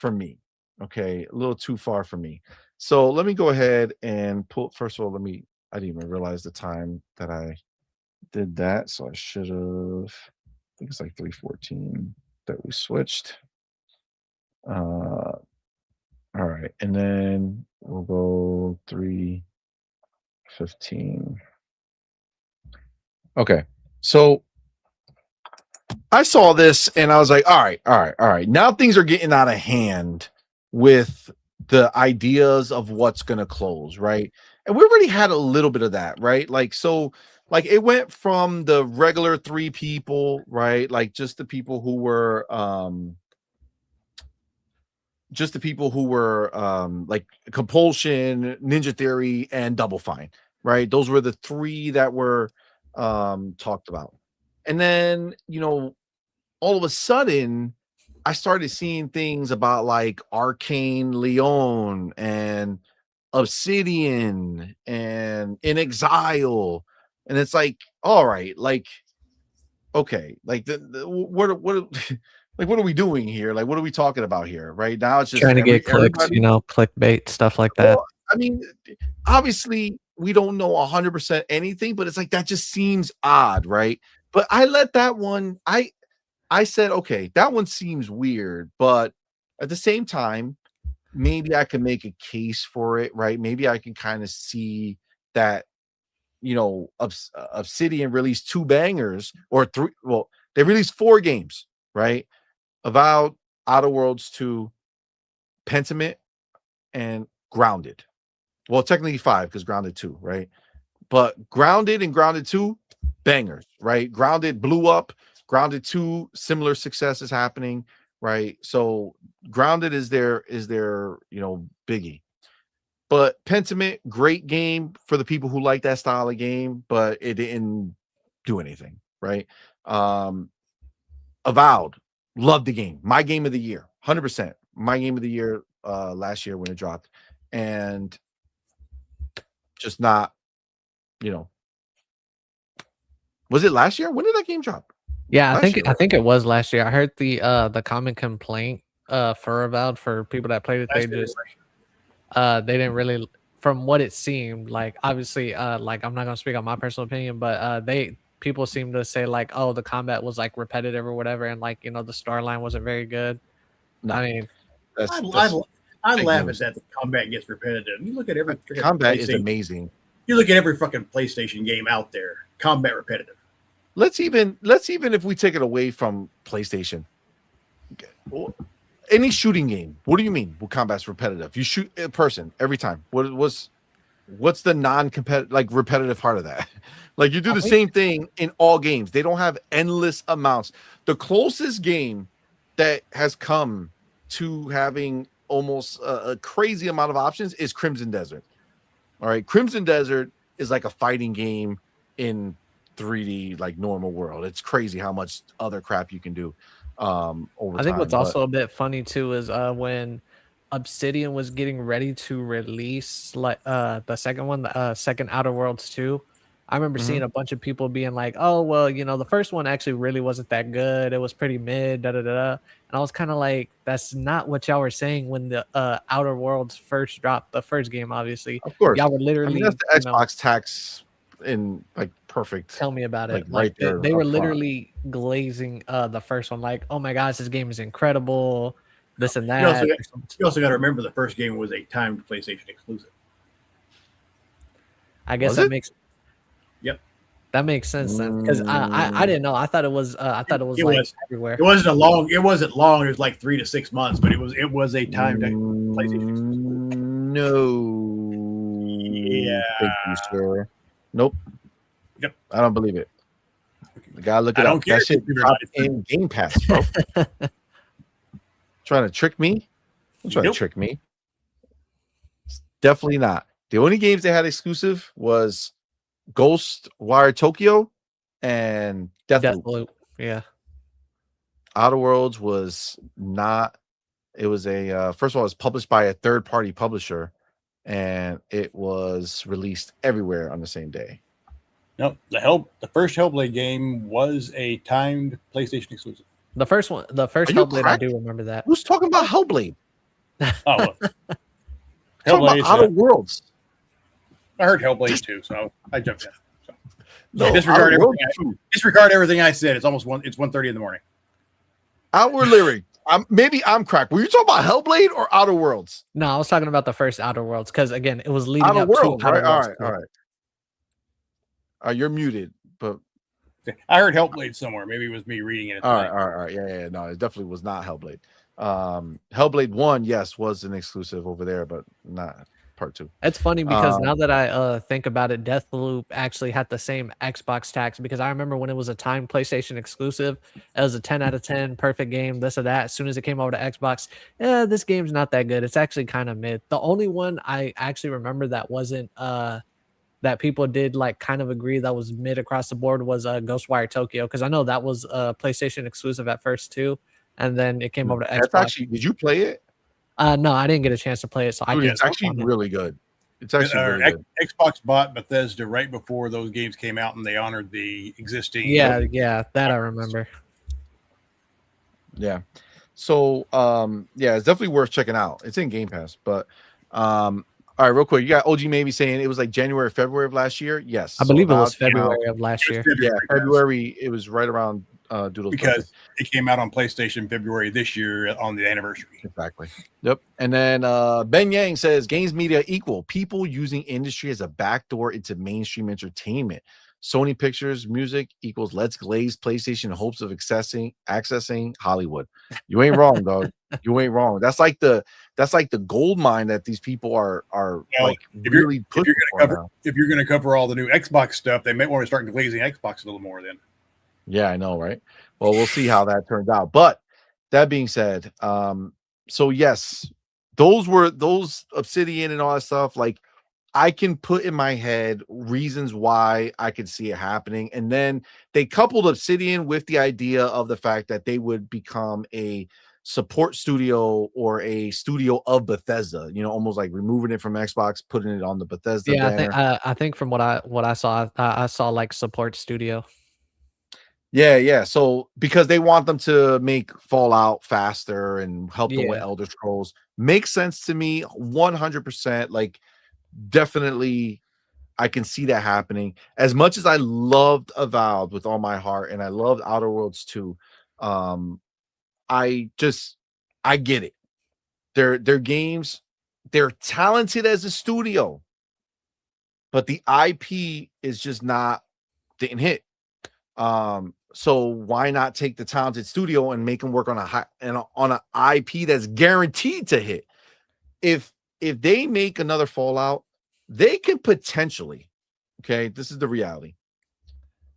for me. Okay, a little too far for me. So let me go ahead and pull. First of all, I didn't even realize the time that I did that, so I should have. I think it's like 3:14 that we switched. All right, and then we'll go 3:15. Okay, so I saw this and I was like, all right, all right, all right. Now things are getting out of hand with the ideas of what's going to close, right? And we already had a little bit of that, right? Like, so, like, it went from the regular three people, right? Like, just the people who were like Compulsion, Ninja Theory, and Double Fine, right? Those were the three that were talked about. And then, all of a sudden, I started seeing things about like Arcane Leon and Obsidian and In Exile. And it's like, all right, like, okay, like what like what are we doing here? Like, what are we talking about here? Right now, it's just Trying to get clicks, everybody. clickbait, stuff like that. Well, I mean, obviously, we don't know 100% anything, but it's like that just seems odd, right? But I let that one. I said, okay, that one seems weird, but at the same time, maybe I can make a case for it, right? Maybe I can kind of see that, Obsidian released two bangers or three. Well, they released four games, right? Avowed, Outer Worlds 2, Pentiment, and Grounded. Well, technically five because Grounded 2, right? But Grounded and Grounded 2, bangers, right? Grounded blew up. Grounded 2, similar success is happening, right? So Grounded is their biggie. But Pentiment, great game for the people who like that style of game, but it didn't do anything, right? Avowed, loved the game. My game of the year, 100%. My game of the year last year when it dropped. And just not, was it last year? When did that game drop? Yeah, I Last think year, I right? think it was last year. I heard the common complaint for Avowed for people that played it. They just they didn't really, from what it seemed like, obviously like I'm not gonna speak on my personal opinion, but they people seem to say like, oh, the combat was like repetitive or whatever, and like the storyline wasn't very good. No, I mean, that's I fake laugh news. at that. The combat gets repetitive. You look at every Combat is amazing. You look at every fucking PlayStation game out there. Combat repetitive. Let's even if we take it away from PlayStation, any shooting game. What do you mean? Well, combat's repetitive. You shoot a person every time. What's the non-competitive, like repetitive part of that? Like you do the same thing in all games. They don't have endless amounts. The closest game that has come to having almost a crazy amount of options is Crimson Desert. All right, Crimson Desert is like a fighting game in 3D, like normal world. It's crazy how much other crap you can do over I think time. what's also a bit funny too is when Obsidian was getting ready to release like the second one, the second Outer Worlds 2. I remember seeing a bunch of people being like, "Oh, well, the first one actually really wasn't that good. It was pretty mid, da da da." And I was kind of like, "That's not what y'all were saying when the Outer Worlds first dropped. The first game, obviously, Of course, y'all were literally, that's the Xbox tax in like perfect. tell me about it. Like right there, they were literally glazing the first one, like, "Oh my gosh, this game is incredible." This and that. You also got to remember the first game was a timed PlayStation exclusive. I guess that makes. Yep, that makes sense then, because I didn't know. I thought it was everywhere. It wasn't long. It wasn't long. It was like 3 to 6 months, but it was a timed PlayStation exclusive. No. Yeah. Thank you, sir. Nope. Yep. I don't believe it. The guy look it up. That shit dropped in Game Pass, bro. Trying to trick me? Don't try to trick me. It's definitely not. The only games they had exclusive was Ghostwire Tokyo and Deathloop. Yeah. Outer Worlds was not. It was a first of all, it was published by a third-party publisher, and it was released everywhere on the same day. No, the first Hellblade game was a timed PlayStation exclusive. The first Hellblade, I do remember that. Who's talking about Hellblade? Oh, look. Talking about Hellblade. Outer Worlds. I heard Hellblade too, so I jumped in. So. No, disregard Outer Worlds everything. 2. Disregard everything I said. It's almost 1:30 in the morning. Outward Lyric. Maybe I'm cracked. Were you talking about Hellblade or Outer Worlds? No, I was talking about the first Outer Worlds because again, it was leading Outer up Worlds, to Outer right? All Worlds. right, all right. You're muted, but I heard Hellblade somewhere. Maybe it was me reading it. all right. Yeah. No, it definitely was not Hellblade. Hellblade 1, yes, was an exclusive over there, but not part 2. It's funny because now that I think about it, Deathloop actually had the same Xbox tax because I remember when it was a time PlayStation exclusive, it was a 10 out of 10, perfect game, this or that. As soon as it came over to Xbox, this game's not that good. It's actually kind of mid. The only one I actually remember that wasn't that people did like kind of agree that was mid across the board was Ghostwire Tokyo, because I know that was PlayStation exclusive at first too, and then it came over to Xbox. That's actually, did you play it? No, I didn't get a chance to play it, so I can't. It's actually really good. It's actually really good. Xbox bought Bethesda right before those games came out, and they honored the existing. Yeah, that I remember. Yeah. So, yeah, it's definitely worth checking out. It's in Game Pass, but all right, real quick, you got OG maybe saying it was like January, February of last year. Yes, I believe it was February of last year. Yeah, February. It was right around Doodle's because it came out on PlayStation February this year on the anniversary. Exactly. Yep. And then Ben Yang says games media equal people using industry as a backdoor into mainstream entertainment. Sony Pictures music equals Let's Glaze PlayStation in hopes of accessing Hollywood. You ain't wrong, dog. You ain't wrong. That's like the gold mine that these people are like really pushing for. If you're gonna cover all the new Xbox stuff, they might want to start glazing Xbox a little more then. Yeah, I know, right? Well, we'll see how that turns out. But that being said, so yes, those Obsidian and all that stuff, like I can put in my head reasons why I could see it happening. And then they coupled Obsidian with the idea of the fact that they would become a support studio or a studio of Bethesda, almost like removing it from Xbox, putting it on the Bethesda banner. I think from what I saw, I saw like support studio. Yeah. So because they want them to make Fallout faster and help them with Elder Scrolls, makes sense to me 100%. Like, definitely, I can see that happening. As much as I loved Avowed with all my heart, and I loved Outer Worlds 2, I get it. Their games, they're talented as a studio, but the IP is just didn't hit. So why not take the talented studio and make them work on an IP that's guaranteed to hit? If they make another Fallout, they can potentially, okay, this is the reality.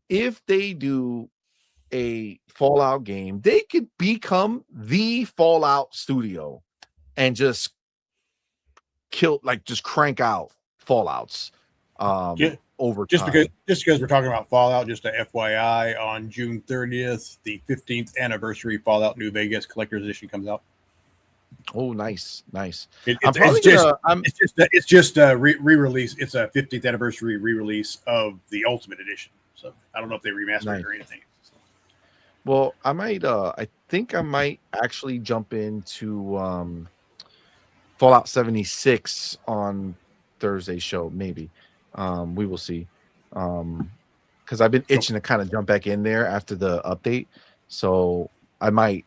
If they do a Fallout game, they could become the Fallout studio and just crank out Fallouts. Over just time. because we're talking about Fallout, just a FYI, on June 30th, the 15th anniversary Fallout New Vegas Collector's Edition comes out. Oh, nice. It's just a re-release. It's a 50th anniversary re-release of the Ultimate Edition. So I don't know if they remastered it or anything. So. Well, I might. I think I might actually jump into Fallout 76 on Thursday's show. Maybe. We will see. Because I've been itching to kind of jump back in there after the update. So I might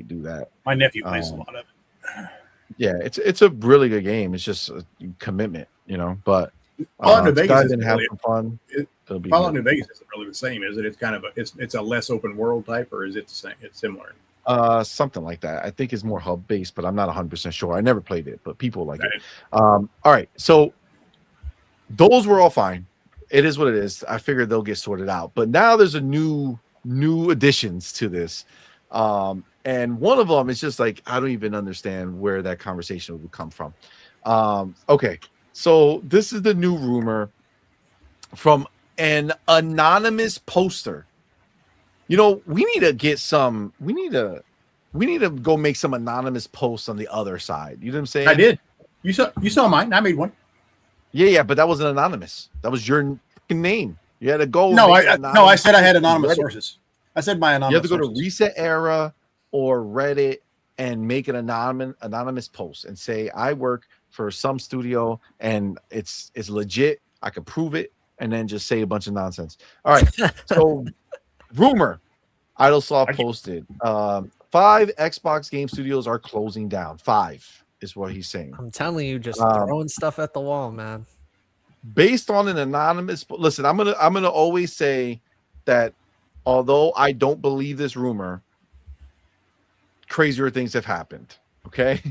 do that. My nephew plays a lot of it. Yeah, it's a really good game. It's just a commitment, But Fallout New Vegas I've been having some fun. Fallout New Vegas isn't really the same, is it? It's kind of it's a less open world type, or is it the same? It's similar. Something like that. I think it's more hub based, but I'm not 100% sure. I never played it, but people like it. All right, so those were all fine. It is what it is. I figured they'll get sorted out. But now there's a new additions to this. And one of them is just like, I don't even understand where that conversation would come from. Okay. So this is the new rumor from an anonymous poster. We need to get some, we need to go make some anonymous posts on the other side. You know what I'm saying? I did. You saw mine. I made one. Yeah, but that wasn't anonymous. That was your name. You had to go. No, I said I had anonymous sources. I said my anonymous. You have to go to Reset Era or Reddit and make an anonymous post and say, I work for some studio and it's legit, I can prove it, and then just say a bunch of nonsense. All right. So rumor, Idlesoft posted 5 Xbox game studios are closing down. 5 is what he's saying. I'm telling you, just throwing stuff at the wall, man. Based on an anonymous, listen, I'm gonna always say that although I don't believe this rumor, crazier things have happened. Okay.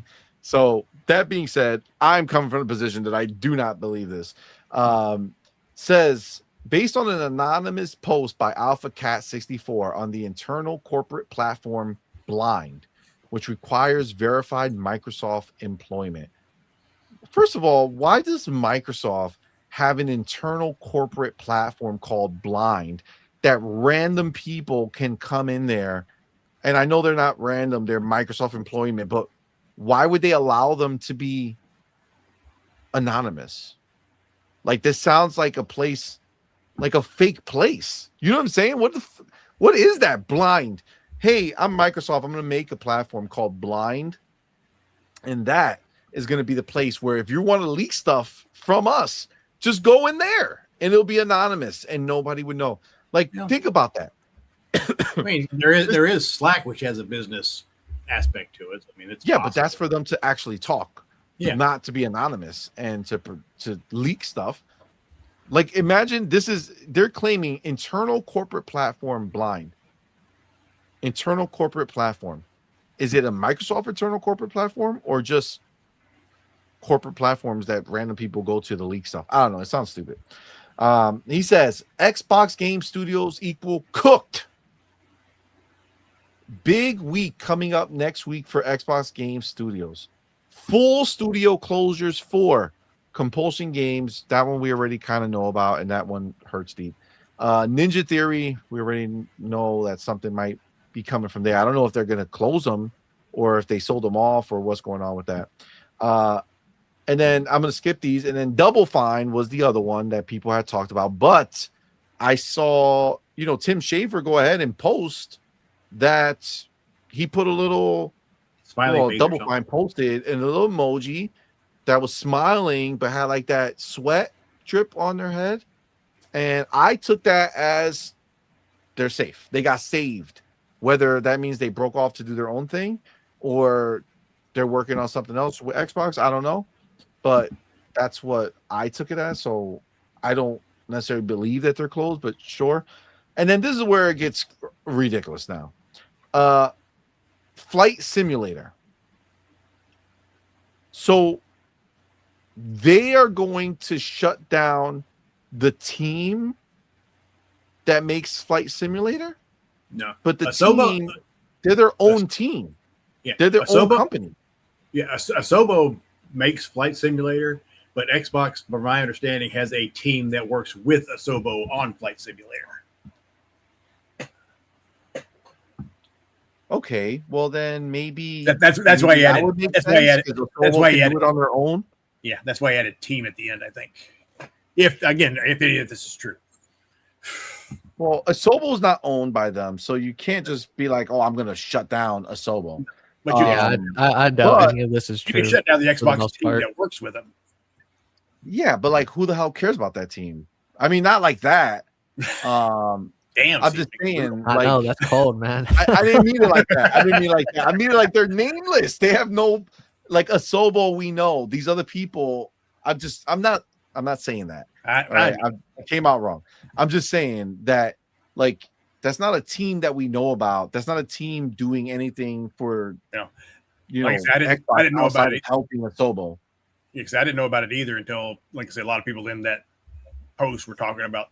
So that being said, I'm coming from the position that I do not believe this. Says based on an anonymous post by Alpha Cat 64 on the internal corporate platform Blind, which requires verified Microsoft employment. First of all, why does Microsoft have an internal corporate platform called Blind that random people can come in there? And I know they're not random, they're Microsoft employment, but why would they allow them to be anonymous? Like, this sounds like a place, like a fake place. You know what I'm saying? What is that? Blind. Hey, I'm Microsoft. I'm going to make a platform called Blind. And that is going to be the place where if you want to leak stuff from us, just go in there and it'll be anonymous and nobody would know. Like, think about that. I mean, there is Slack, which has a business aspect to it. I mean, it's but that's for them to actually talk, not to be anonymous and to leak stuff. Like, imagine they're claiming internal corporate platform Blind. Internal corporate platform. Is it a Microsoft internal corporate platform or just corporate platforms that random people go to leak stuff? I don't know. It sounds stupid. He says Xbox game studios equal cooked. Big week coming up next week for Xbox game studios. Full studio closures for Compulsion Games. That one we already kind of know about, and that one hurts deep. Ninja Theory, we already know that something might be coming from there. I don't know if they're going to close them or if they sold them off or what's going on with that. And then I'm going to skip these. And then Double Fine was the other one that people had talked about. But I saw, Tim Schafer go ahead and post that he put a little Double Fine posted and a little emoji that was smiling but had like that sweat drip on their head. And I took that as they're safe. They got saved. Whether that means they broke off to do their own thing or they're working on something else with Xbox, I don't know. But that's what I took it as. So I don't necessarily believe that they're closed, but sure. And then this is where it gets ridiculous now. Flight Simulator. So they are going to shut down the team that makes Flight Simulator? No. But the team, they're their own team. Yeah. They're their own company. Yeah. Asobo makes Flight Simulator, but Xbox, from my understanding, has a team that works with Asobo on Flight Simulator. Okay, well then maybe that's why he added. That's why he added. That's why he added it on their own. Yeah, that's why he added team at the end. I think. If any of this is true. Well, Asobo is not owned by them, so you can't just be like, "Oh, I'm going to shut down Asobo." But I doubt any of this is true. You can shut down the Xbox team that works with them. Yeah, but like, who the hell cares about that team? I mean, not like that. Damn, I'm just saying. I know that's cold, man. I didn't mean it like that. I mean it like they're nameless. They have no like Asobo. We know these other people. I'm not saying that. I came out wrong. I'm just saying that like that's not a team that we know about. That's not a team doing anything for I didn't know about it helping Asobo. Yeah, because I didn't know about it either until, like I said, a lot of people in that post were talking about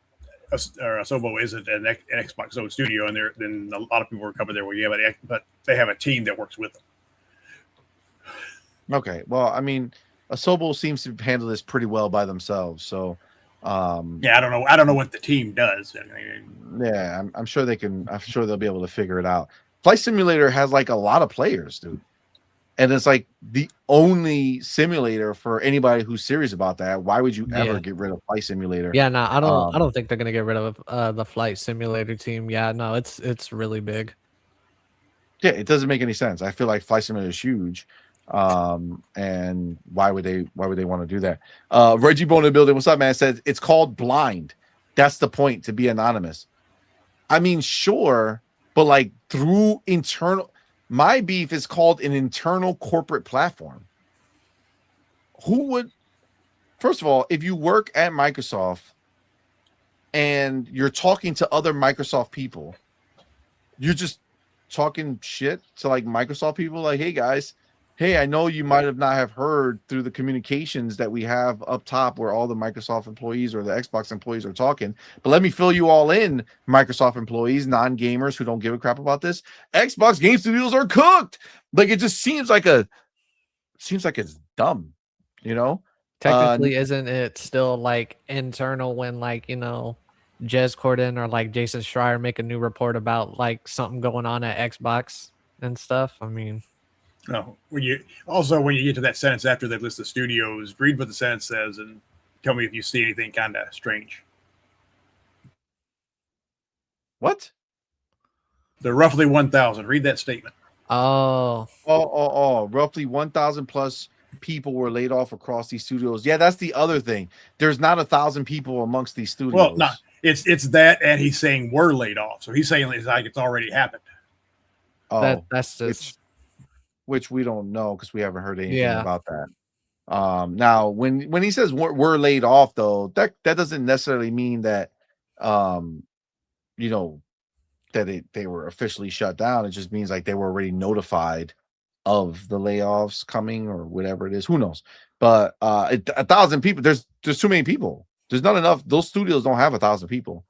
Asobo isn't an Xbox owned studio, and then a lot of people were coming there. Well, yeah, but they have a team that works with them. Okay, well, I mean, Asobo seems to handle this pretty well by themselves. So, yeah, I don't know what the team does. Yeah, I'm sure they can. I'm sure they'll be able to figure it out. Flight Simulator has like a lot of players, dude, and it's like the only simulator for anybody who's serious about that. Why would you ever get rid of Flight Simulator? Yeah, no, I don't think they're gonna get rid of the Flight Simulator team. Yeah, no, it's really big. Yeah, it doesn't make any sense. I feel like Flight Simulator is huge. And why would they want to do that? Reggie Bone in the building, what's up, man? Says it's called blind. That's the point, to be anonymous. I mean, sure, but like through internal, my beef is called an internal corporate platform. Who would, first of all, if you work at Microsoft and you're talking to other Microsoft people, you're just talking shit to like Microsoft people, like, hey guys, hey, I know you might have not have heard through the communications that we have up top where all the Microsoft employees or the Xbox employees are talking, but let me fill you all in, Microsoft employees, non-gamers who don't give a crap about this. Xbox Game Studios are cooked. Like, it just seems like it's dumb, you know? Technically, isn't it still like internal when like, Jez Corden or like Jason Schreier make a new report about like something going on at Xbox and stuff? I mean, no. When you get to that sentence after they list the studios, read what the sentence says and tell me if you see anything kind of strange. What? They're roughly 1,000. Read that statement. Roughly 1,000 plus people were laid off across these studios. Yeah, that's the other thing. There's not 1,000 people amongst these studios. Well, no, it's that, and he's saying we're laid off. So he's saying it's like it's already happened. Oh, that's just which we don't know because we haven't heard anything about that. Now when he says we're laid off, though, that doesn't necessarily mean that that they were officially shut down. It just means like they were already notified of the layoffs coming or whatever it is. Who knows? But 1,000 people, there's too many people. There's not enough. Those studios don't have 1,000 people,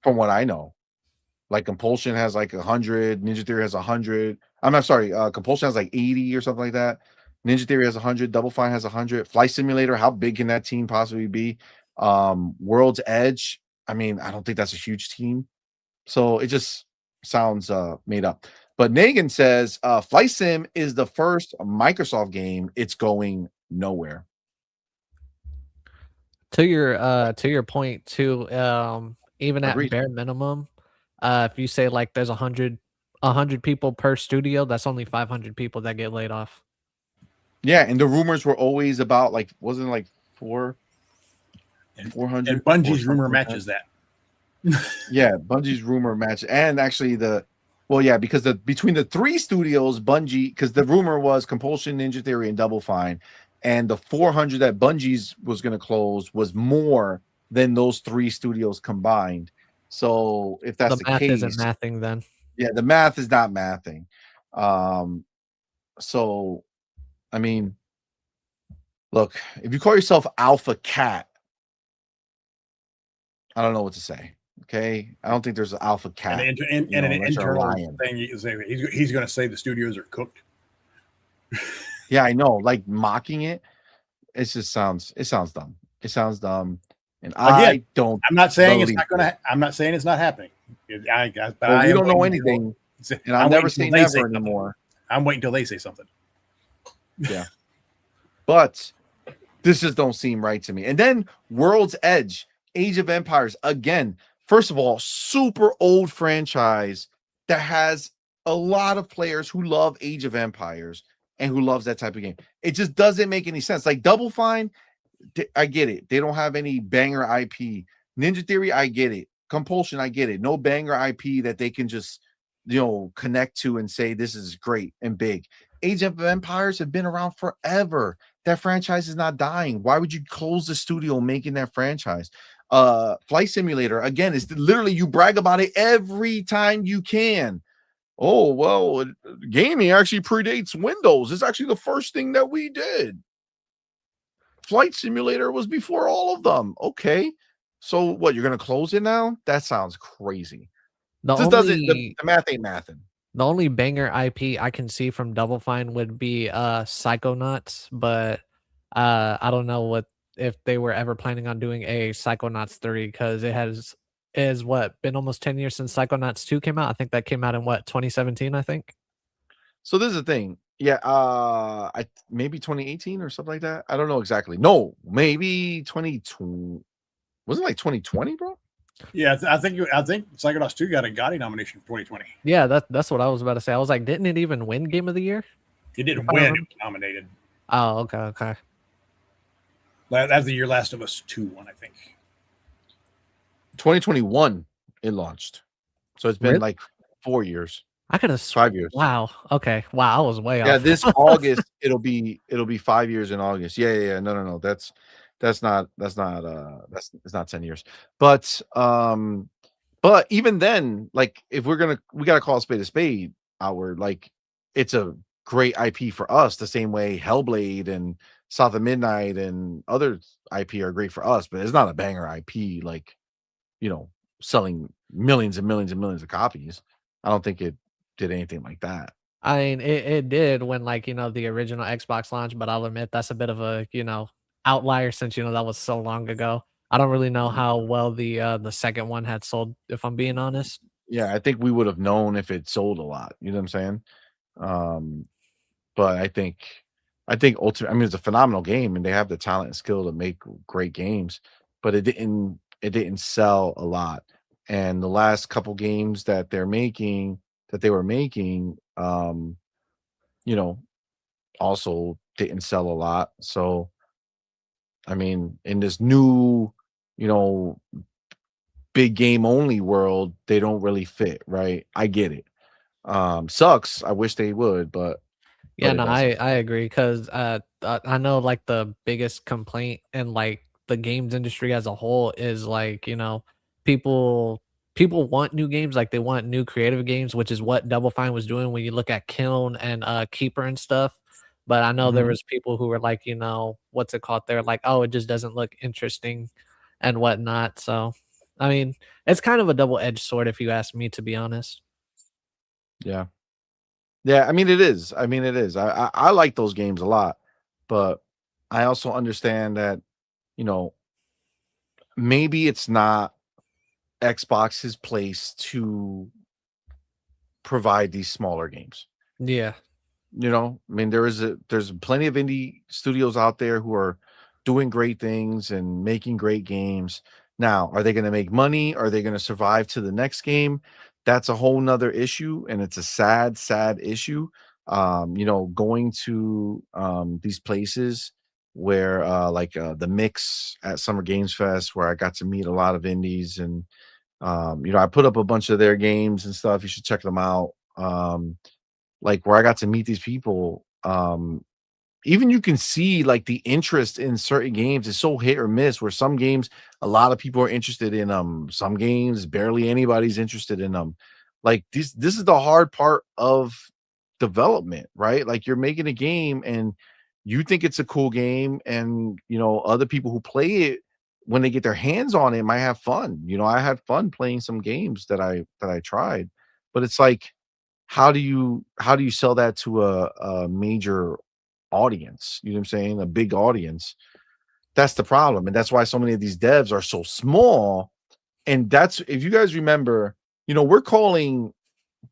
from what I know. Like Compulsion has like 100, Ninja Theory has 100. I'm not sorry, Compulsion has like 80 or something like that. Ninja Theory has 100, Double Fine has 100. Flight Simulator, how big can that team possibly be? World's Edge, I mean, I don't think that's a huge team. So it just sounds made up. But Negan says Flight Sim is the first Microsoft game. It's going nowhere. To your point too, even at Agreed. bare minimum, if you say like there's 100 people per studio, that's only 500 people that get laid off. Yeah, and the rumors were always about like, wasn't it like 400? And Bungie's rumor matches that. Yeah, Bungie's rumor match, and actually because between the three studios, Bungie, because the rumor was Compulsion, Ninja Theory, and Double Fine, and the 400 that Bungie's was going to close was more than those three studios combined. So if that's the math case, isn't mathing then. Yeah, the math is not mathing. So I mean, look, if you call yourself Alpha Cat, I don't know what to say. Okay, I don't think there's an Alpha Cat and an internal thing. He's going to say the studios are cooked. Yeah, I know. Like mocking it, it sounds dumb. It sounds dumb, and again, I'm not saying it's not going to. I'm not saying it's not happening. We don't know anything, and I'll never say never anymore. I'm waiting until they say something. Yeah, but this just don't seem right to me. And then World's Edge, Age of Empires, again. First of all, super old franchise that has a lot of players who love Age of Empires and who loves that type of game. It just doesn't make any sense. Like Double Fine, I get it. They don't have any banger IP. Ninja Theory, I get it. Compulsion, I get it. No banger IP that they can just, connect to and say this is great and big. Age of Empires have been around forever. That franchise is not dying. Why would you close the studio making that franchise? Flight Simulator, again, it's literally you brag about it every time you can. Oh, well, gaming actually predates Windows. It's actually the first thing that we did. Flight Simulator was before all of them. Okay. So what, you're going to close it now? That sounds crazy. The math ain't mathing. The only banger IP I can see from Double Fine would be Psychonauts, but I don't know if they were ever planning on doing a Psychonauts 3, because it is been almost 10 years since Psychonauts 2 came out. I think that came out in 2017, I think. So this is the thing. Yeah, maybe 2018 or something like that. I don't know exactly. No, maybe 2020. Wasn't it like 2020, bro? Yeah, I think Psychonauts 2 got a Gotti nomination for 2020. Yeah, that's what I was about to say. I was like, didn't it even win Game of the Year? It If didn't I win; it remember. was nominated. Oh, okay. That's the year Last of Us 2 won, I think. 2021 it launched, so it's been Really? like 4 years, I could have 5 years. Wow. Okay. Wow, I was way Yeah, off. this August it'll be 5 years in August. Yeah. No. That's not that's it's not 10 years. But even then, like if we gotta call a spade, Outward. Like it's a great IP for us, the same way Hellblade and South of Midnight and other IP are great for us, but it's not a banger IP like, you know, selling millions and millions and millions of copies. I don't think it did anything like that. I mean, it did when like, the original Xbox launched, but I'll admit that's a bit of a, outlier since, that was so long ago. I don't really know how well the second one had sold, if I'm being honest. Yeah, I think we would have known if it sold a lot. You know what I'm saying? Um, but I think ultimately, I mean, it's a phenomenal game, and they have the talent and skill to make great games, but it didn't sell a lot. And the last couple games that they were making, you know, also didn't sell a lot. So, I mean, in this new, you know, big game only world, they don't really fit, right? I get it. Sucks. I wish they would, but Yeah, it no, doesn't. I agree because I know like the biggest complaint in like the games industry as a whole is like people people want new games, like they want new creative games, which is what Double Fine was doing when you look at Kiln and Keeper and stuff. But I know there Mhm. was people who were like, what's it called? They're like, oh, it just doesn't look interesting and whatnot. So, I mean, it's kind of a double edged sword if you ask me, to be honest. Yeah. Yeah, I mean, it is. I mean, it is. I like those games a lot, but I also understand that, you know, maybe it's not Xbox's place to provide these smaller games. Yeah, You know, I mean, there's plenty of indie studios out there who are doing great things and making great games. Now, are they going to make money? Are they going to survive to the next game? That's a whole nother issue, and it's a sad, sad issue. Going to these places where the mix at Summer Games Fest, where I got to meet a lot of indies, and I put up a bunch of their games and stuff. You should check them out. Like where I got to meet these people, even you can see like the interest in certain games is so hit or miss, where some games a lot of people are interested in some games barely anybody's interested in them. Like this is the hard part of development, right? Like you're making a game and you think it's a cool game, and other people who play it when they get their hands on it might have fun. I had fun playing some games that I tried, but it's like how do you sell that to a major audience? You know what I'm saying? A big audience. That's the problem. And that's why so many of these devs are so small. And that's if you guys remember, we're calling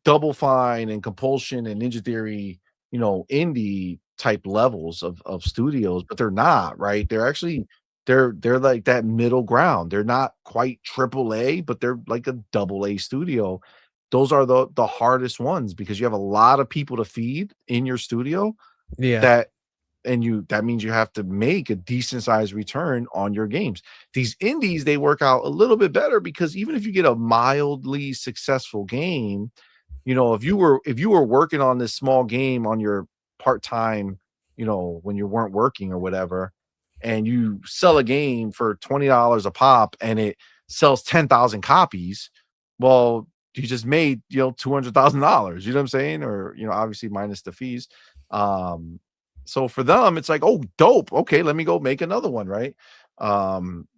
Double Fine and Compulsion and Ninja Theory, indie type levels of studios, but they're not, right? They're actually they're like that middle ground. They're not quite triple A, but they're like a double A studio. Those are the hardest ones because you have a lot of people to feed in your studio yeah. that that means you have to make a decent sized return on your games. These indies, they work out a little bit better because even if you get a mildly successful game, if you were working on this small game on your part-time, when you weren't working or whatever, and you sell a game for $20 a pop and it sells 10,000 copies, well, you just made, $200,000, you know what I'm saying? Or, obviously minus the fees. So for them, it's like, oh, dope. Okay, let me go make another one, right? Um,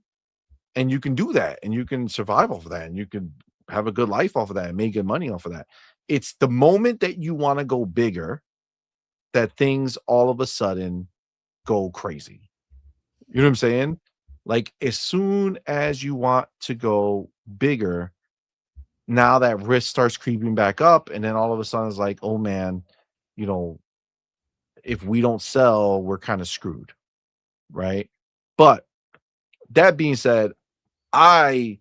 and you can do that and you can survive off of that and you can have a good life off of that and make good money off of that. It's the moment that you want to go bigger that things all of a sudden go crazy. You know what I'm saying? Like as soon as you want to go bigger, now that risk starts creeping back up, and then all of a sudden it's like, oh man, you know, if we don't sell, we're kind of screwed, right? But that being said, I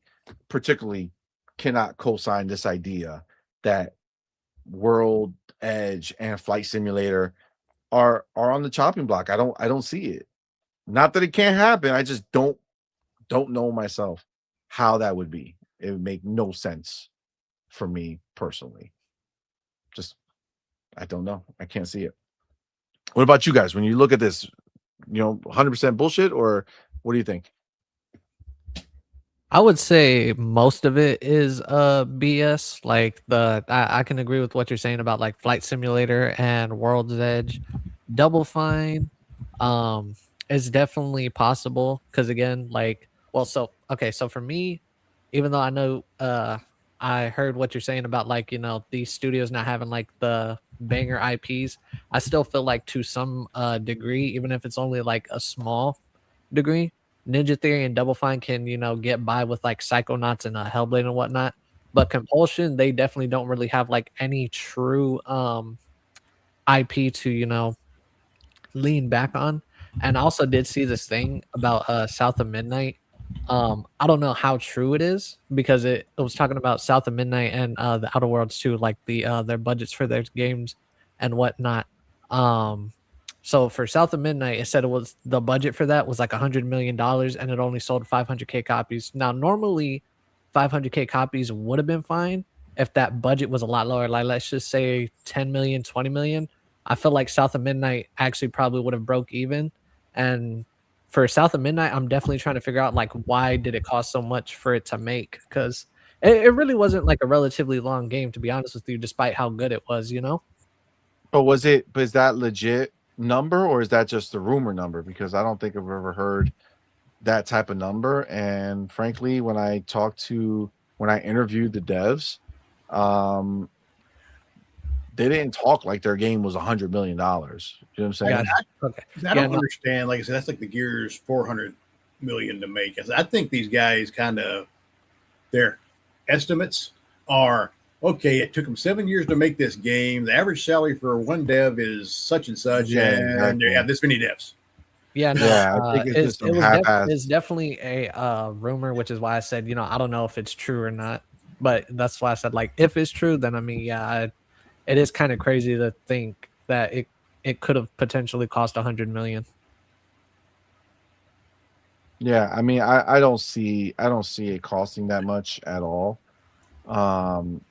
particularly cannot co-sign this idea that World Edge and Flight Simulator are on the chopping block. I don't see it. Not that it can't happen. I just don't know myself how that would be. It would make no sense for me personally. Just I don't know. I can't see it. What about you guys? When you look at this, 100% bullshit, or what do you think? I would say most of it is BS. Like I can agree with what you're saying about like Flight Simulator and World's Edge. Double Fine is definitely possible because again, like so for me, even though I know I heard what you're saying about like, these studios not having like the banger IPs, I still feel like to some degree, even if it's only like a small degree, Ninja Theory and Double Fine can, get by with like Psychonauts and Hellblade and whatnot. But Compulsion, they definitely don't really have like any true IP to, lean back on. And I also did see this thing about South of Midnight. I don't know how true it is because it was talking about South of Midnight and the Outer Worlds too, like their budgets for their games and whatnot. So for South of Midnight, it said it was the budget for that was like $100 million and it only sold 500K copies. Now, normally 500K copies would have been fine if that budget was a lot lower. Like, let's just say 10 million, 20 million. I feel like South of Midnight actually probably would have broke even. And for South of Midnight, I'm definitely trying to figure out like why did it cost so much for it to make? Because it really wasn't like a relatively long game, to be honest with you, despite how good it was, But is that legit number or is that just the rumor number? Because I don't think I've ever heard that type of number. And frankly, when I interviewed the devs, they didn't talk like their game was $100 million. You know what I'm saying? I don't understand. Like I said, that's like the Gears 400 million to make. I think these guys their estimates are okay. It took them 7 years to make this game. The average salary for one dev is such and such, and they have this many devs. Yeah, no, I think it's definitely a rumor, which is why I said, I don't know if it's true or not. But that's why I said, like, if it's true, then I mean, yeah, it is kind of crazy to think that it could have potentially cost 100 million. Yeah, I mean, I don't see it costing that much at all. And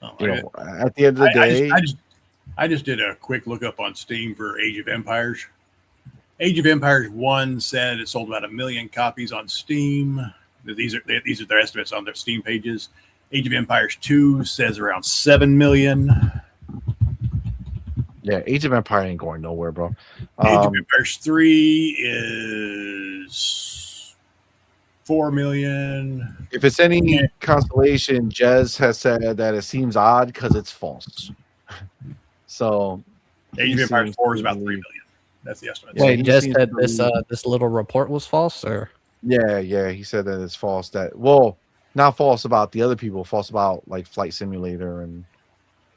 at the end of the day, I just did a quick look up on Steam for Age of Empires. Age of Empires 1 said it sold about 1 million copies on Steam. These are their estimates on their Steam pages. Age of Empires 2 says around 7 million. Yeah, Age of Empires ain't going nowhere, bro. Age of Empires 3 is 4 million. If it's any consolation, Jez has said that it seems odd because it's false. So Age of Empires 4 is about 3 million. That's the estimate. Wait, Jez said this little report was false, or? Yeah, he said that it's false. Not false about the other people, false about like Flight Simulator and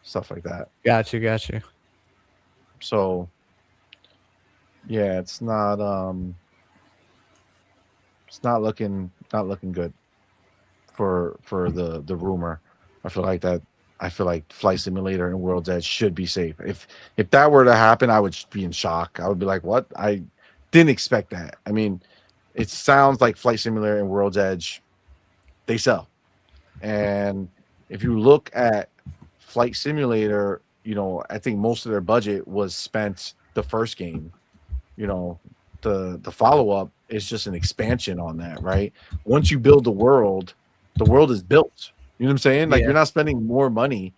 stuff like that. Got you. So yeah, it's not looking good for the rumor. I feel like Flight Simulator and World's Edge should be safe. If that were to happen, I would be in shock. I would be like, what? I didn't expect that. I mean, it sounds like Flight Simulator and World's Edge, they sell. And if you look at Flight Simulator, I think most of their budget was spent the first game. The follow-up is just an expansion on that, right? Once you build the world is built. You know what I'm saying? Like, you're not spending more money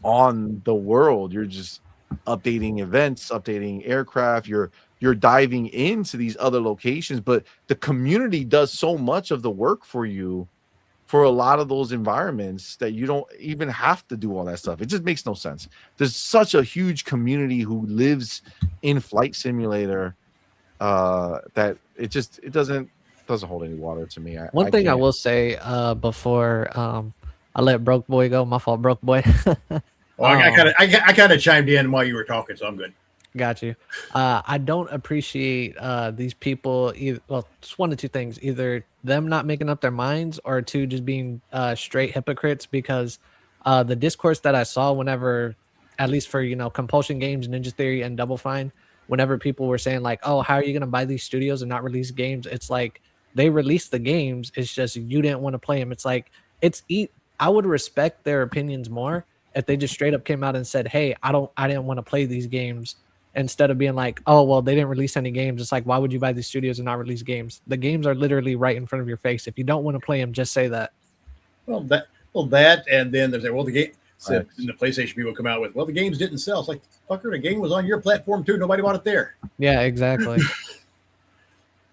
on the world. You're just updating events, updating aircraft. You're diving into these other locations, but the community does so much of the work for you for a lot of those environments that you don't even have to do all that stuff. It just makes no sense. There's such a huge community who lives in Flight Simulator that it doesn't hold any water to me. One thing I will say before I let Broke Boy go, my fault, Broke Boy. I kind of chimed in while you were talking, so I'm good. Got you. I don't appreciate these people. Either, well, it's one of two things: either them not making up their minds, or two just being straight hypocrites. Because the discourse that I saw, whenever, at least for Compulsion Games, Ninja Theory, and Double Fine, whenever people were saying like, "Oh, how are you going to buy these studios and not release games?" It's like they released the games. It's just you didn't want to play them. It's like I would respect their opinions more if they just straight up came out and said, "Hey, I didn't want to play these games." Instead of being like, oh, well, they didn't release any games. It's like, why would you buy these studios and not release games? The games are literally right in front of your face. If you don't want to play them, just say that. Well, that, and then there's well, the game. So Right. the PlayStation people come out with, well, the games didn't sell. It's like, fucker, the game was on your platform too. Nobody bought it there. Yeah, exactly.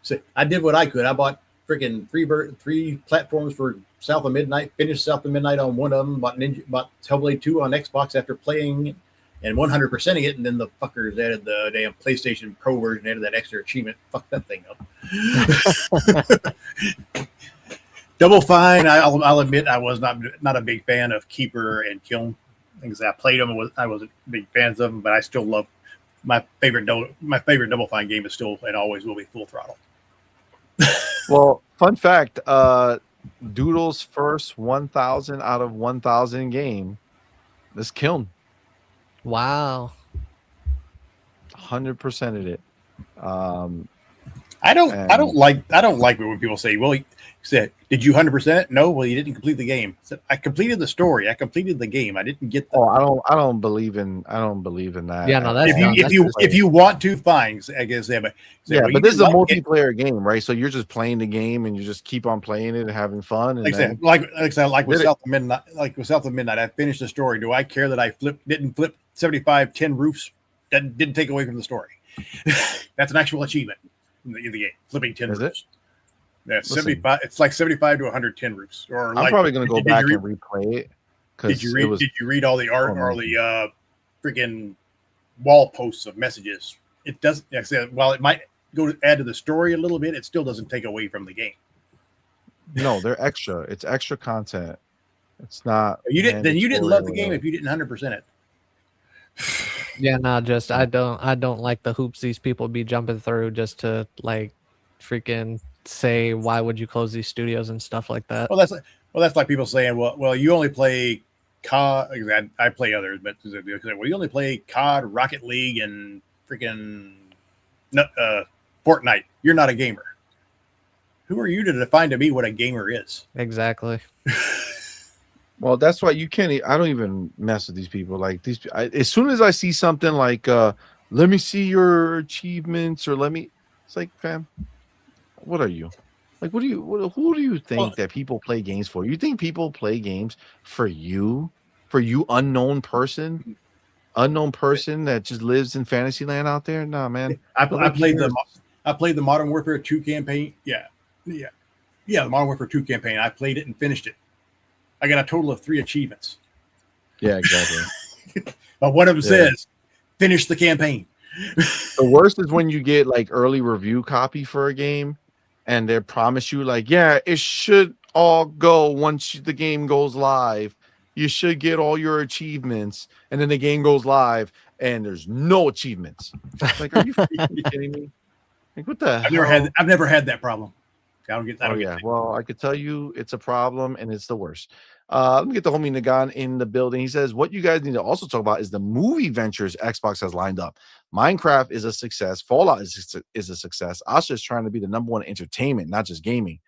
So I did what I could. I bought freaking three platforms for South of Midnight. Finished South of Midnight on one of them. Bought Hellblade 2 on Xbox after playing and 100%ing it, and then the fuckers added the damn PlayStation Pro version, added that extra achievement. Fuck that thing up. Double Fine, I'll admit I was not a big fan of Keeper and Kiln. Things I played them, I wasn't big fans of them, but I still love my favorite Double Fine game is still and always will be Full Throttle. Well, fun fact, Doodle's first 1,000 out of 1,000 game, this Kiln. Wow. 100%ed it. I don't like it when people say, well, he said, did you 100% it? No, well, you didn't complete the game. I said, I completed the story. I completed the game. I didn't get the I don't believe in that. Yeah, no, that's if you want to, fine, I guess. Yeah, but but this is a multiplayer game, right? So you're just playing the game and you just keep on playing it and having fun. And like with South of Midnight, I finished the story. Do I care that I didn't flip 75 10 roofs? That didn't take away from the story. That's an actual achievement in the game. Flipping 10 roofs. That's 75. It's like 75 to 110 roofs. Or I'm probably going to go back and replay it. Did you read all the art or the freaking wall posts of messages? It doesn't. Like I said, while it might add to the story a little bit, it still doesn't take away from the game. No, they're extra. It's extra content. It's not. You didn't love the game if you didn't 100% it. Yeah, no, just I don't like the hoops these people be jumping through just to like freaking say why would you close these studios and stuff like that. Well, that's like people saying, well, you only play COD. I play others, but well, you only play COD, Rocket League, and freaking Fortnite. You're not a gamer. Who are you to define to me what a gamer is? Exactly. Well, that's why you can't. I don't even mess with these people. Like these, as soon as I see something like, "Let me see your achievements," or "Let me," it's like, fam, what are you? Like, who do you think that people play games for? You think people play games for you, unknown person that just lives in fantasy land out there? Nah, man. I played the Modern Warfare 2 campaign. Yeah, the Modern Warfare 2 campaign. I played it and finished it. I got a total of 3 achievements. Yeah, exactly. But one of them says, finish the campaign. The worst is when you get like early review copy for a game and they promise you like, yeah, it should all go once the game goes live. You should get all your achievements. And then the game goes live and there's no achievements. Like, are you kidding me? Like, what the hell? I've never had that problem. Well, I could tell you it's a problem and it's the worst. Let me get the homie Nagan in the building. He says, what you guys need to also talk about is the movie ventures Xbox has lined up. Minecraft is a success. Fallout is a success. Asha is trying to be the #1 entertainment, not just gaming.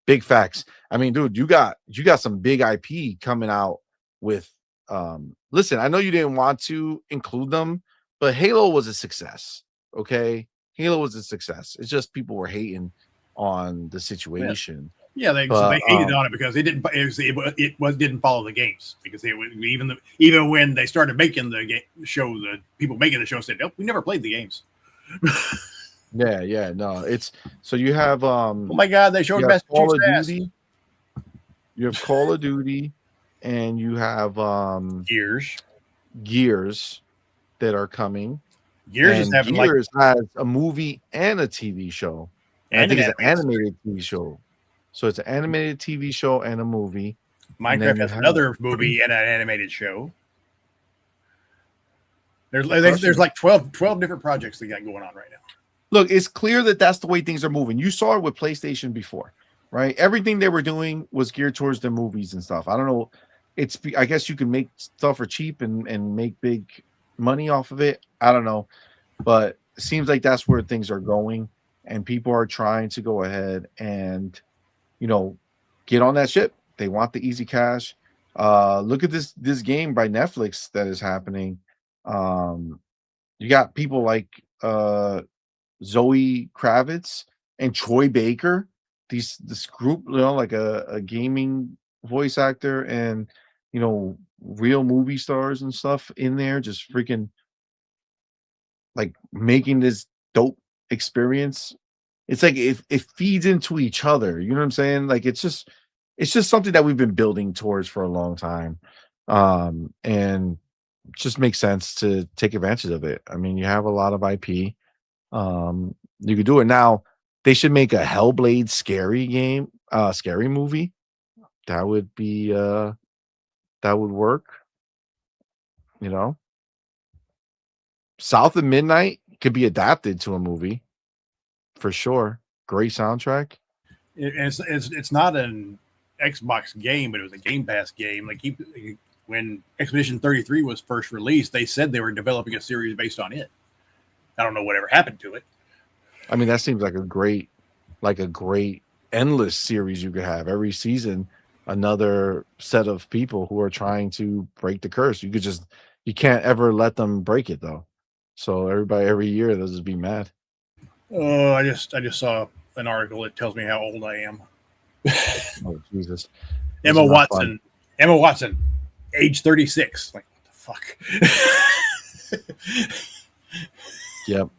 Big facts. I mean, dude, you got some big IP coming out with listen, I know you didn't want to include them, but Halo was a success. Okay. Halo was a success. It's just people were hating on the situation. Yeah, they hated on it because it didn't follow the games, because even when they started making the show, the people making the show said, "Nope, we never played the games." Yeah, no, it's so you have oh my god, they showed Call of Duty. You have Call of Duty, and you have Gears that are coming. Gears has a movie and a TV show. And I think it's an animated TV show. So it's an animated TV show and a movie. Minecraft has another movie and an animated show. There's like 12 different projects they got going on right now. Look, it's clear that that's the way things are moving. You saw it with PlayStation before, right? Everything they were doing was geared towards the movies and stuff. I don't know. I guess you can make stuff for cheap and make big money off of it. I don't know, but it seems like that's where things are going, and people are trying to go ahead and, get on that ship. They want the easy cash. Look at this game by Netflix that is happening. You got people like Zoe Kravitz and Troy Baker. This group, like a gaming voice actor and real movie stars and stuff in there, just freaking like making this dope experience. It's like it feeds into each other. You know what I'm saying? Like it's just something that we've been building towards for a long time. And it just makes sense to take advantage of it. I mean, you have a lot of IP. You could do it now. They should make a Hellblade scary movie. That would be that would work. South of Midnight could be adapted to a movie for sure. Great soundtrack. It's not an Xbox game, but it was a Game Pass game. Like when Expedition 33 was first released, they said they were developing a series based on it. I don't know whatever happened to it. I mean, that seems like a great endless series you could have. Every season, another set of people who are trying to break the curse. You can't ever let them break it though. So every year they'll just be mad. Oh, I just saw an article that tells me how old I am. Oh Jesus. Emma Watson, age 36. Like what the fuck? Yep.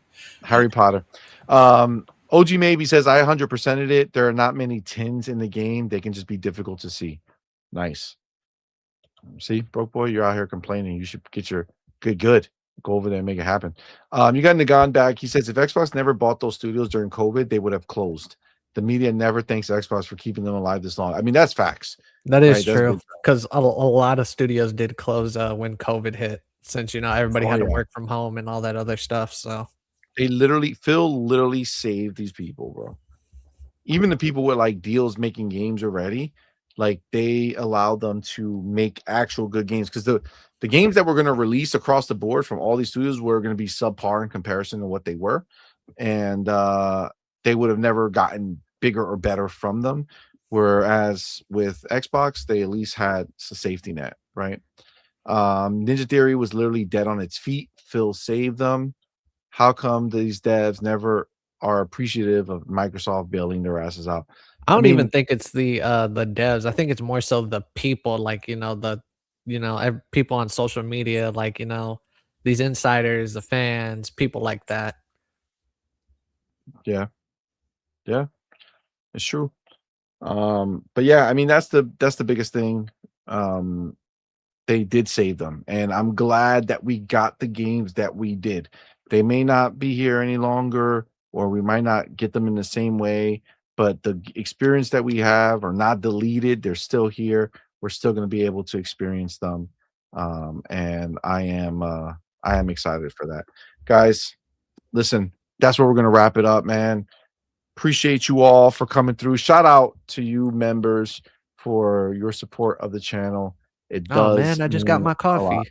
Harry Potter. OG Maybe says I 100%ed it. There are not many tins in the game. They can just be difficult to see. Nice. See, broke boy, you're out here complaining. You should get your good. Go over there and make it happen. You got Nagan back. He says if Xbox never bought those studios during COVID, they would have closed. The media never thanks Xbox for keeping them alive this long. I mean, that's facts. That is true, because a lot of studios did close when COVID hit, since everybody had to work from home and all that other stuff. So Phil literally saved these people, bro. Even the people with like deals making games already, like they allowed them to make actual good games, because the games that were going to release across the board from all these studios were going to be subpar in comparison to what they were, and they would have never gotten bigger or better from them. Whereas with Xbox, they at least had a safety net, right? Ninja Theory was literally dead on its feet. Phil saved them. How come these devs never are appreciative of Microsoft bailing their asses out? I don't even think it's the devs. I think it's more so the people, like people on social media, like these insiders, the fans, people like that. Yeah, it's true. But yeah, I mean that's the biggest thing. They did save them, and I'm glad that we got the games that we did. They may not be here any longer, or we might not get them in the same way, but the experience that we have are not deleted. They're still here. We're still going to be able to experience them. And I am excited for that. Guys, listen, that's where we're going to wrap it up, man. Appreciate you all for coming through. Shout out to you members for your support of the channel. It does. Oh man, I just got my coffee.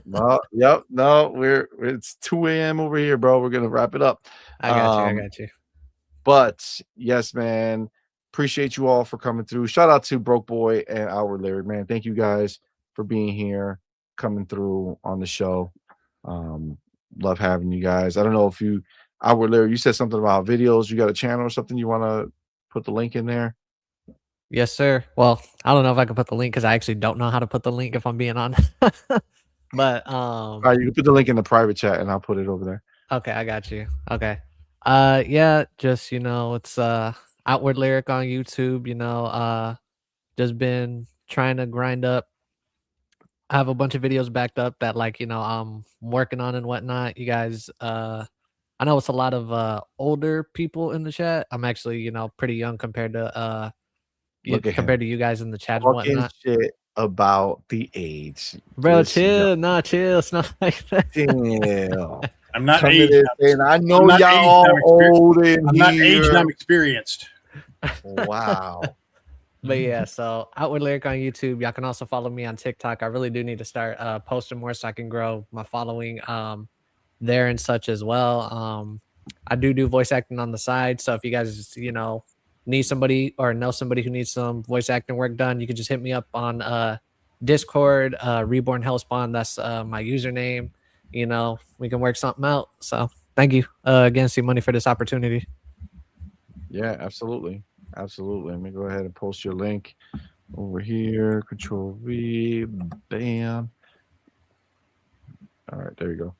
Well, yep. No, it's 2 a.m. over here, bro. We're gonna wrap it up. I got you. But yes, man. Appreciate you all for coming through. Shout out to Broke Boy and Outward Lyric, man. Thank you guys for being here, coming through on the show. Love having you guys. I don't know if Outward Lyric, you said something about videos. You got a channel or something? You want to put the link in there? Yes, sir. Well, I don't know if I can put the link because I actually don't know how to put the link, if I'm being honest. But all right, you can put the link in the private chat and I'll put it over there. Okay, I got you. Okay. Yeah, just it's Outward Lyric on YouTube, just been trying to grind up. I have a bunch of videos backed up that I'm working on and whatnot. You guys, I know it's a lot of older people in the chat. I'm actually, pretty young compared to compared to you guys in the chat and whatnot. Shit. about the age. Bro, This chill. Nah, chill. It's not like that. young. I'm not Coming aged. in saying, I know I'm not y'all aged, all I'm experienced. old in I'm not aged. here. I'm experienced. Wow. But yeah, so Outward Lyric on YouTube. Y'all can also follow me on TikTok. I really do need to start posting more so I can grow my following there and such as well. I do voice acting on the side. So if you guys, need somebody or know somebody who needs some voice acting work done, you can just hit me up on Discord, Reborn Hellspawn. That's my username. We can work something out. So thank you again, CMoney, for this opportunity. Yeah, absolutely. Absolutely. Let me go ahead and post your link over here. Control V. Bam. All right, there you go.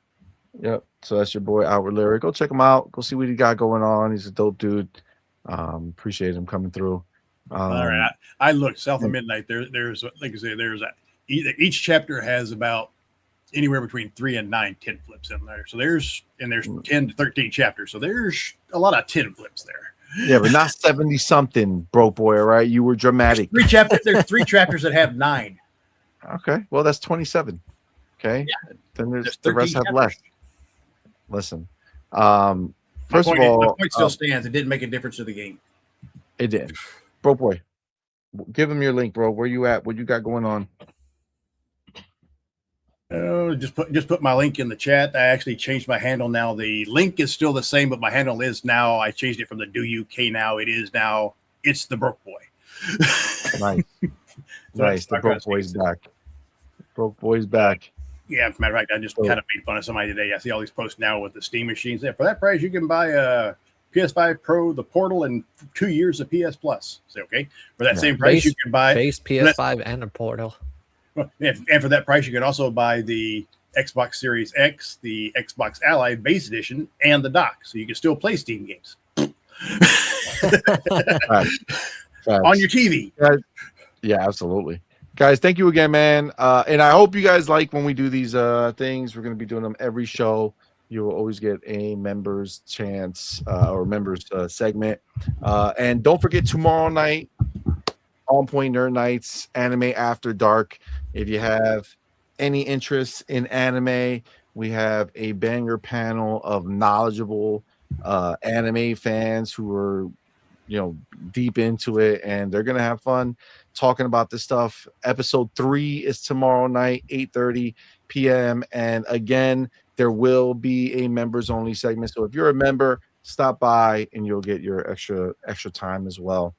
Yep. So that's your boy Outward Lyric. Go check him out. Go see what he got going on. He's a dope dude. Appreciate him coming through. All right. I looked south of midnight. There's like I say, each chapter has about anywhere between 3 and 9 10 flips in there. So there's 10 to 13 chapters. So there's a lot of 10 flips there. Yeah, but not 70 something, broke boy. Right? You were dramatic. There's 3 chapters that have 9. Okay. Well, that's 27. Okay. Yeah. Then there's the rest have less. Listen. First of all, my point still stands. It didn't make a difference to the game. It did. Bro boy. Give him your link, bro. Where you at? What you got going on? Just put my link in the chat. I actually changed my handle now. The link is still the same, but my handle is now. I changed it from the Do UK now. It is now. It's the Broke Boy. Nice, nice. The Broke Boy's back. Broke Boy's back. Yeah, as a matter of fact, I just kind of made fun of somebody today. I see all these posts now with the Steam machines. For that price, you can buy a PS5 Pro, the Portal, and 2 years of PS Plus. Say okay. For that same price, you can buy base PS5 and a Portal. And for that price, you can also buy the Xbox Series X, the Xbox Ally Base Edition, and the dock, so you can still play Steam games on your TV. Yeah, absolutely. Guys, thank you again, man. And I hope you guys like when we do these things. We're going to be doing them every show. You will always get a members chance or members segment. And don't forget tomorrow night, On Point Nerd Nights, Anime After Dark. If you have any interest in anime, we have a banger panel of knowledgeable anime fans who are, deep into it, and they're gonna have fun talking about this stuff. Episode 3 is tomorrow night, 8:30 p.m. And again, there will be a members only segment. So if you're a member, stop by and you'll get your extra time as well.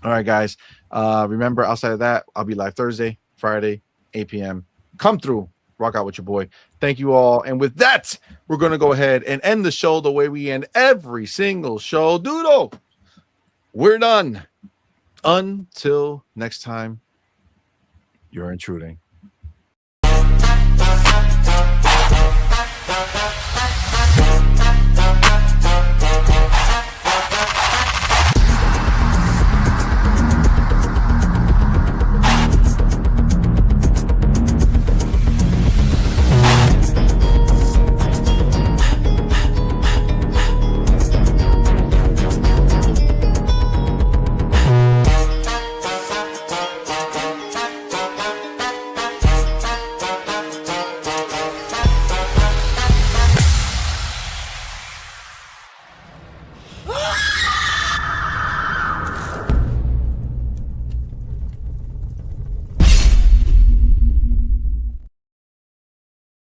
All right, guys. Remember, outside of that, I'll be live Thursday, Friday, 8 p.m. Come through, rock out with your boy. Thank you all. And with that, we're going to go ahead and end the show the way we end every single show. Doodle, we're done. Until next time, you're intruding.